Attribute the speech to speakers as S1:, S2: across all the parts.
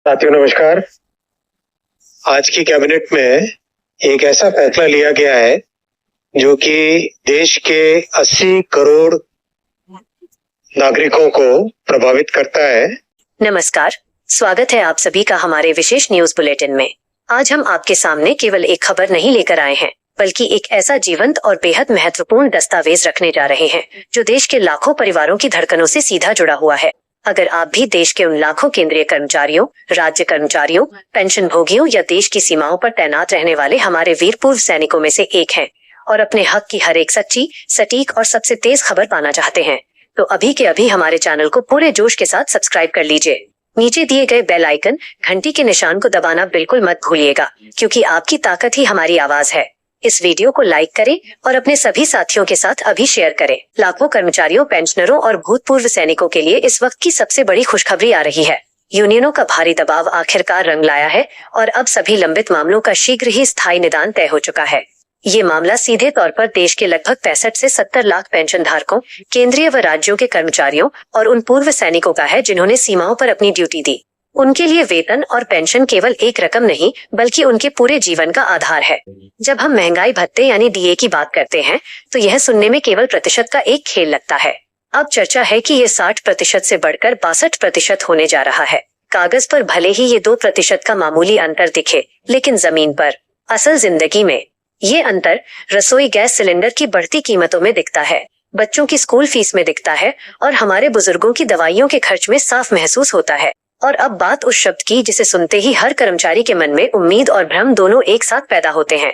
S1: साथियों नमस्कार। आज की कैबिनेट में एक ऐसा फैसला लिया गया है जो कि देश के 80 करोड़ नागरिकों को प्रभावित करता है।
S2: नमस्कार, स्वागत है आप सभी का हमारे विशेष न्यूज बुलेटिन में। आज हम आपके सामने केवल एक खबर नहीं लेकर आए हैं, बल्कि एक ऐसा जीवंत और बेहद महत्वपूर्ण दस्तावेज रखने जा रहे हैं जो देश के लाखों परिवारों की धड़कनों से सीधा जुड़ा हुआ है। अगर आप भी देश के उन लाखों केंद्रीय कर्मचारियों, राज्य कर्मचारियों, पेंशन भोगियों या देश की सीमाओं पर तैनात रहने वाले हमारे वीर पूर्व सैनिकों में से एक हैं और अपने हक की हर एक सच्ची, सटीक और सबसे तेज खबर पाना चाहते हैं, तो अभी के अभी हमारे चैनल को पूरे जोश के साथ सब्सक्राइब कर लीजिए। नीचे दिए गए बेल आइकन, घंटी के निशान को दबाना बिल्कुल मत भूलिएगा, क्योंकि आपकी ताकत ही हमारी आवाज है। इस वीडियो को लाइक करें और अपने सभी साथियों के साथ अभी शेयर करें। लाखों कर्मचारियों, पेंशनरों और भूतपूर्व सैनिकों के लिए इस वक्त की सबसे बड़ी खुशखबरी आ रही है। यूनियनों का भारी दबाव आखिरकार रंग लाया है और अब सभी लंबित मामलों का शीघ्र ही स्थायी निदान तय हो चुका है। ये मामला सीधे तौर पर देश के लगभग 65 से 70 लाख पेंशन धारकों, केंद्रीय व राज्यों के कर्मचारियों और उन पूर्व सैनिकों का है जिन्होंने सीमाओं पर अपनी ड्यूटी दी। उनके लिए वेतन और पेंशन केवल एक रकम नहीं, बल्कि उनके पूरे जीवन का आधार है। जब हम महंगाई भत्ते यानी डीए की बात करते हैं, तो यह सुनने में केवल प्रतिशत का एक खेल लगता है। अब चर्चा है कि ये 60% से बढ़कर 62% होने जा रहा है। कागज पर भले ही ये 2% का मामूली अंतर दिखे, लेकिन जमीन पर, असल जिंदगी में ये अंतर रसोई गैस सिलेंडर की बढ़ती कीमतों में दिखता है, बच्चों की स्कूल फीस में दिखता है और हमारे बुजुर्गों की दवाइयों के खर्च में साफ महसूस होता है। और अब बात उस शब्द की जिसे सुनते ही हर कर्मचारी के मन में उम्मीद और भ्रम दोनों एक साथ पैदा होते हैं।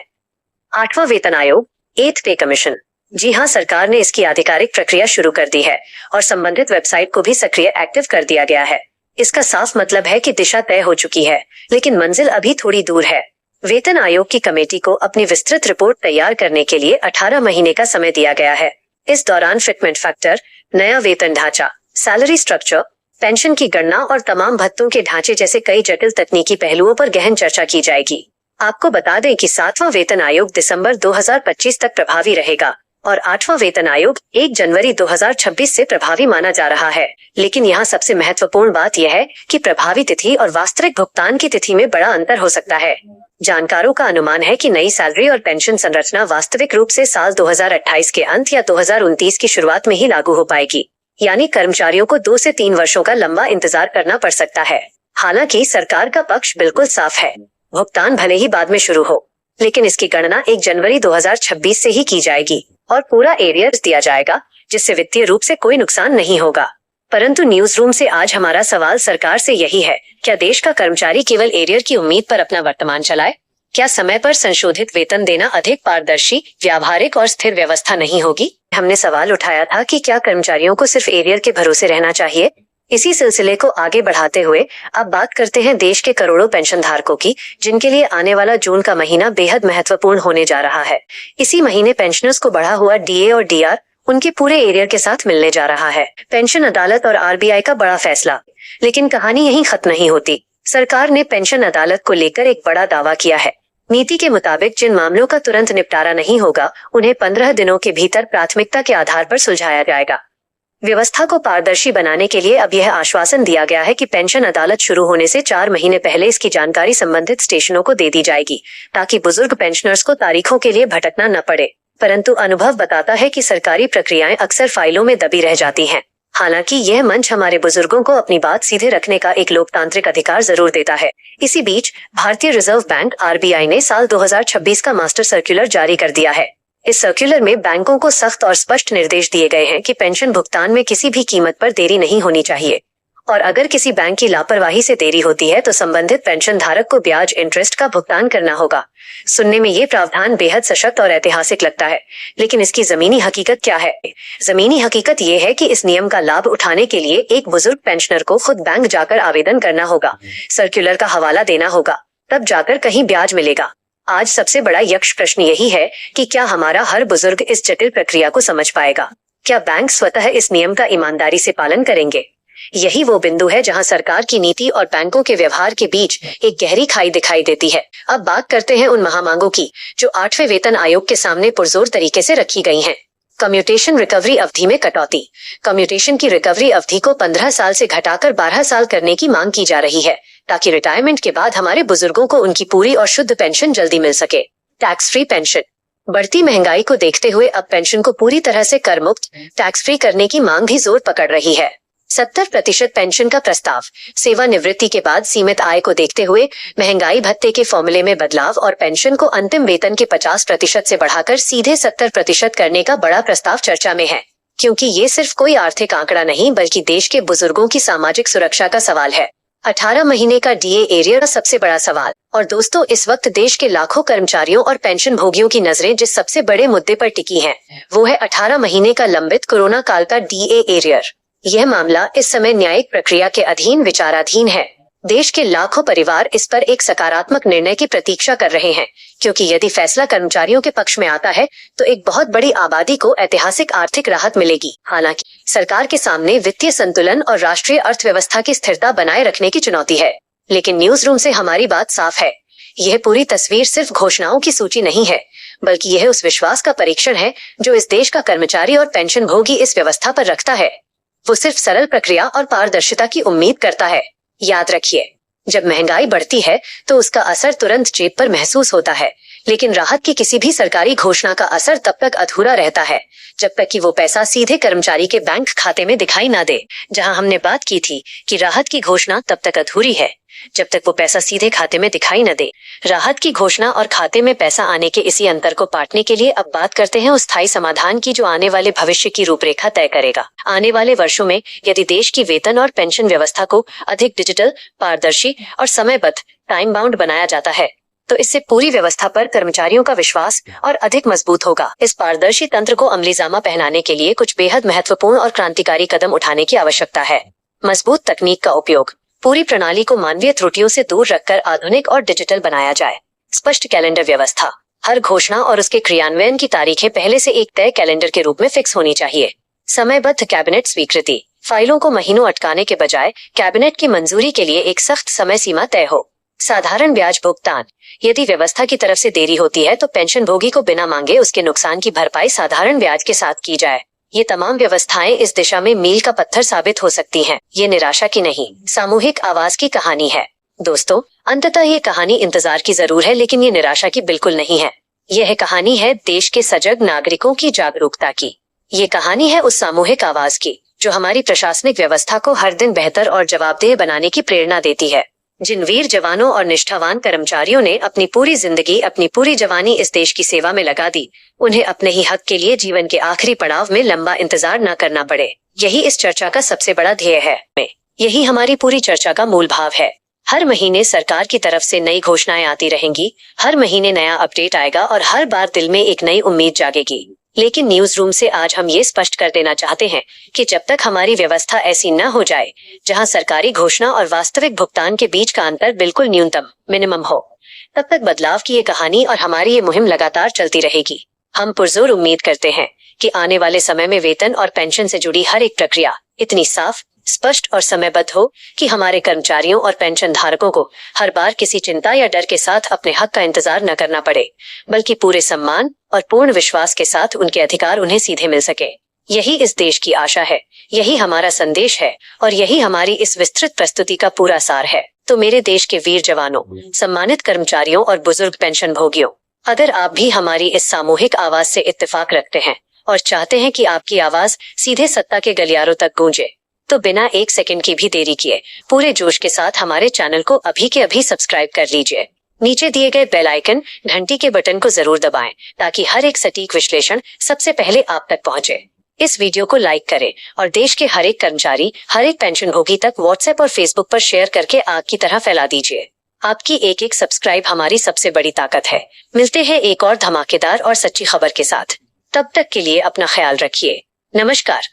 S2: 8वां वेतन आयोग, 8th पे कमीशन। जी हाँ, सरकार ने इसकी आधिकारिक प्रक्रिया शुरू कर दी है और संबंधित वेबसाइट को भी सक्रिय एक्टिव कर दिया गया है। इसका साफ मतलब है कि दिशा तय हो चुकी है, लेकिन मंजिल अभी थोड़ी दूर है। वेतन आयोग की कमेटी को अपनी विस्तृत रिपोर्ट तैयार करने के लिए 18 महीने का समय दिया गया है। इस दौरान फिटमेंट फैक्टर, नया वेतन ढांचा, सैलरी स्ट्रक्चर, पेंशन की गणना और तमाम भत्तों के ढांचे जैसे कई जटिल तकनीकी पहलुओं पर गहन चर्चा की जाएगी। आपको बता दें कि 7वां वेतन आयोग दिसंबर 2025 तक प्रभावी रहेगा और 8वां वेतन आयोग 1 जनवरी 2026 से प्रभावी माना जा रहा है। लेकिन यहाँ सबसे महत्वपूर्ण बात यह है कि प्रभावी तिथि और वास्तविक भुगतान की तिथि में बड़ा अंतर हो सकता है। जानकारों का अनुमान है कि नई सैलरी और पेंशन संरचना वास्तविक रूप से साल 2028 के अंत या 2029 की शुरुआत में ही लागू हो पाएगी। यानी कर्मचारियों को 2 से 3 वर्षों का लंबा इंतजार करना पड़ सकता है। हालांकि सरकार का पक्ष बिल्कुल साफ है, भुगतान भले ही बाद में शुरू हो, लेकिन इसकी गणना 1 जनवरी 2026 से ही की जाएगी और पूरा एरियर्स दिया जाएगा, जिससे वित्तीय रूप से कोई नुकसान नहीं होगा। परंतु न्यूज रूम से आज हमारा सवाल सरकार से यही है, क्या देश का कर्मचारी केवल एरियर की उम्मीद पर अपना वर्तमान चलाए? क्या समय पर संशोधित वेतन देना अधिक पारदर्शी, व्यावहारिक और स्थिर व्यवस्था नहीं होगी? हमने सवाल उठाया था कि क्या कर्मचारियों को सिर्फ एरियर के भरोसे रहना चाहिए? इसी सिलसिले को आगे बढ़ाते हुए अब बात करते हैं देश के करोड़ों पेंशन धारकों की, जिनके लिए आने वाला जून का महीना बेहद महत्वपूर्ण होने जा रहा है। इसी महीने पेंशनर्स को बढ़ा हुआ डीए और डीआर उनके पूरे एरियर के साथ मिलने जा रहा है। पेंशन अदालत और आरबीआई का बड़ा फैसला। लेकिन कहानी यहीं खत्म नहीं होती। सरकार ने पेंशन अदालत को लेकर एक बड़ा दावा किया है। नीति के मुताबिक जिन मामलों का तुरंत निपटारा नहीं होगा, उन्हें 15 दिनों के भीतर प्राथमिकता के आधार पर सुलझाया जाएगा। व्यवस्था को पारदर्शी बनाने के लिए अब यह आश्वासन दिया गया है कि पेंशन अदालत शुरू होने से 4 महीने पहले इसकी जानकारी संबंधित स्टेशनों को दे दी जाएगी, ताकि बुजुर्ग पेंशनर्स को तारीखों के लिए भटकना न पड़े। परंतु अनुभव बताता है कि सरकारी प्रक्रियाएं अक्सर फाइलों में दबी रह जाती हैं। हालांकि यह मंच हमारे बुजुर्गों को अपनी बात सीधे रखने का एक लोकतांत्रिक अधिकार जरूर देता है। इसी बीच भारतीय रिजर्व बैंक आरबीआई ने साल 2026 का मास्टर सर्कुलर जारी कर दिया है। इस सर्कुलर में बैंकों को सख्त और स्पष्ट निर्देश दिए गए हैं कि पेंशन भुगतान में किसी भी कीमत पर देरी नहीं होनी चाहिए, और अगर किसी बैंक की लापरवाही से देरी होती है तो संबंधित पेंशन धारक को ब्याज इंटरेस्ट का भुगतान करना होगा। सुनने में ये प्रावधान बेहद सशक्त और ऐतिहासिक लगता है, लेकिन इसकी जमीनी हकीकत क्या है? जमीनी हकीकत ये है कि इस नियम का लाभ उठाने के लिए एक बुजुर्ग पेंशनर को खुद बैंक जाकर आवेदन करना होगा, सर्कुलर का हवाला देना होगा, तब जाकर कहीं ब्याज मिलेगा। आज सबसे बड़ा यक्ष प्रश्न यही है कि क्या हमारा हर बुजुर्ग इस जटिल प्रक्रिया को समझ पाएगा? क्या बैंक स्वतः इस नियम का ईमानदारी से पालन करेंगे? यही वो बिंदु है जहां सरकार की नीति और बैंकों के व्यवहार के बीच एक गहरी खाई दिखाई देती है। अब बात करते हैं उन महामांगों की जो 8वें वेतन आयोग के सामने पुरजोर तरीके से रखी गई हैं। कम्यूटेशन रिकवरी अवधि में कटौती। कम्यूटेशन की रिकवरी अवधि को 15 साल से घटाकर 12 साल करने की मांग की जा रही है। ताकि रिटायरमेंट के बाद हमारे बुजुर्गों को उनकी पूरी और शुद्ध पेंशन जल्दी मिल सके। Tax free pension. बढ़ती महंगाई को देखते हुए अब पेंशन को पूरी तरह से कर मुक्त, टैक्स फ्री करने की मांग भी जोर पकड़ रही है। 70% पेंशन का प्रस्ताव। सेवानिवृत्ति के बाद सीमित आय को देखते हुए महंगाई भत्ते के फॉर्मूले में बदलाव और पेंशन को अंतिम वेतन के 50% से बढ़ाकर सीधे 70% करने का बड़ा प्रस्ताव चर्चा में है, क्योंकि ये सिर्फ कोई आर्थिक आंकड़ा नहीं बल्कि देश के बुजुर्गों की सामाजिक सुरक्षा का सवाल है। 18 महीने का डीए एरियर का सबसे बड़ा सवाल। और दोस्तों, इस वक्त देश के लाखों कर्मचारियों और पेंशन भोगियों की नजरें जिस सबसे बड़े मुद्दे पर टिकी हैं, वो है 18 महीने का लंबित कोरोना काल का डीए एरियर। यह मामला इस समय न्यायिक प्रक्रिया के अधीन विचाराधीन है। देश के लाखों परिवार इस पर एक सकारात्मक निर्णय की प्रतीक्षा कर रहे हैं, क्योंकि यदि फैसला कर्मचारियों के पक्ष में आता है तो एक बहुत बड़ी आबादी को ऐतिहासिक आर्थिक राहत मिलेगी। हालांकि सरकार के सामने वित्तीय संतुलन और राष्ट्रीय अर्थव्यवस्था की स्थिरता बनाए रखने की चुनौती है। लेकिन न्यूज रूम से हमारी बात साफ है, यह पूरी तस्वीर सिर्फ घोषणाओं की सूची नहीं है, बल्कि यह उस विश्वास का परीक्षण है जो इस देश का कर्मचारी और पेंशन भोगी इस व्यवस्था पर रखता है। वो सिर्फ सरल प्रक्रिया और पारदर्शिता की उम्मीद करता है। याद रखिए, जब महंगाई बढ़ती है तो उसका असर तुरंत जेब पर महसूस होता है, लेकिन राहत की किसी भी सरकारी घोषणा का असर तब तक अधूरा रहता है जब तक कि वो पैसा सीधे कर्मचारी के बैंक खाते में दिखाई ना दे। जहां हमने बात की थी कि राहत की घोषणा तब तक अधूरी है जब तक वो पैसा सीधे खाते में दिखाई न दे। राहत की घोषणा और खाते में पैसा आने के इसी अंतर को पाटने के लिए अब बात करते हैं उस स्थायी समाधान की जो आने वाले भविष्य की रूपरेखा तय करेगा। आने वाले वर्षों में यदि देश की वेतन और पेंशन व्यवस्था को अधिक डिजिटल, पारदर्शी और समयबद्ध, टाइम बाउंड बनाया जाता है तो इससे पूरी व्यवस्था पर कर्मचारियों का विश्वास और अधिक मजबूत होगा। इस पारदर्शी तंत्र को अमलीजामा पहनाने के लिए कुछ बेहद महत्वपूर्ण और क्रांतिकारी कदम उठाने की आवश्यकता है। मजबूत तकनीक का उपयोग। पूरी प्रणाली को मानवीय त्रुटियों से दूर रखकर आधुनिक और डिजिटल बनाया जाए। स्पष्ट कैलेंडर व्यवस्था। हर घोषणा और उसके क्रियान्वयन की तारीखें पहले से एक तय कैलेंडर के रूप में फिक्स होनी चाहिए। समयबद्ध कैबिनेट स्वीकृति। फाइलों को महीनों अटकाने के बजाय कैबिनेट की मंजूरी के लिए एक सख्त समय सीमा तय हो। साधारण ब्याज भुगतान। यदि व्यवस्था की तरफ से देरी होती है तो पेंशन भोगी को बिना मांगे उसके नुकसान की भरपाई साधारण ब्याज के साथ की जाए। ये तमाम व्यवस्थाएं इस दिशा में मील का पत्थर साबित हो सकती हैं। ये निराशा की नहीं, सामूहिक आवाज की कहानी है। दोस्तों, अंततः ये कहानी इंतजार की जरूर है, लेकिन ये निराशा की बिल्कुल नहीं है। यह कहानी है देश के सजग नागरिकों की जागरूकता की। ये कहानी है उस सामूहिक आवाज की जो हमारी प्रशासनिक व्यवस्था को हर दिन बेहतर और जवाबदेह बनाने की प्रेरणा देती है। जिन वीर जवानों और निष्ठावान कर्मचारियों ने अपनी पूरी जिंदगी, अपनी पूरी जवानी इस देश की सेवा में लगा दी, उन्हें अपने ही हक के लिए जीवन के आखिरी पड़ाव में लंबा इंतजार न करना पड़े। यही इस चर्चा का सबसे बड़ा ध्येय है। यही हमारी पूरी चर्चा का मूल भाव है। हर महीने सरकार की तरफ से नई घोषणाएं आती रहेंगी, हर महीने नया अपडेट आएगा और हर बार दिल में एक नई उम्मीद जागेगी। लेकिन न्यूज रूम से आज हम ये स्पष्ट कर देना चाहते हैं कि जब तक हमारी व्यवस्था ऐसी न हो जाए जहां सरकारी घोषणा और वास्तविक भुगतान के बीच का अंतर बिल्कुल न्यूनतम, मिनिमम हो, तब तक बदलाव की ये कहानी और हमारी ये मुहिम लगातार चलती रहेगी। हम पुरजोर उम्मीद करते हैं कि आने वाले समय में वेतन और पेंशन से जुड़ी हर एक प्रक्रिया इतनी साफ, स्पष्ट और समयबद्ध हो कि हमारे कर्मचारियों और पेंशन धारकों को हर बार किसी चिंता या डर के साथ अपने हक का इंतजार न करना पड़े, बल्कि पूरे सम्मान और पूर्ण विश्वास के साथ उनके अधिकार उन्हें सीधे मिल सके। यही इस देश की आशा है, यही हमारा संदेश है और यही हमारी इस विस्तृत प्रस्तुति का पूरा सार है। तो मेरे देश के वीर जवानों, सम्मानित कर्मचारियों और बुजुर्ग पेंशन भोगियों, अगर आप भी हमारी इस सामूहिक आवाज से इत्तेफाक रखते हैं और चाहते हैं कि आपकी आवाज सीधे सत्ता के गलियारों तक गूंजे, तो बिना एक सेकंड की भी देरी किए पूरे जोश के साथ हमारे चैनल को अभी के अभी सब्सक्राइब कर लीजिए। नीचे दिए गए बेल आइकन, घंटी के बटन को जरूर दबाएं ताकि हर एक सटीक विश्लेषण सबसे पहले आप तक पहुंचे। इस वीडियो को लाइक करें और देश के हर एक कर्मचारी, हर एक पेंशन भोगी तक व्हाट्सएप और फेसबुक पर शेयर करके आग की तरह फैला दीजिए। आपकी एक एक सब्सक्राइब हमारी सबसे बड़ी ताकत है। मिलते हैं एक और धमाकेदार और सच्ची खबर के साथ। तब तक के लिए अपना ख्याल रखिए। नमस्कार।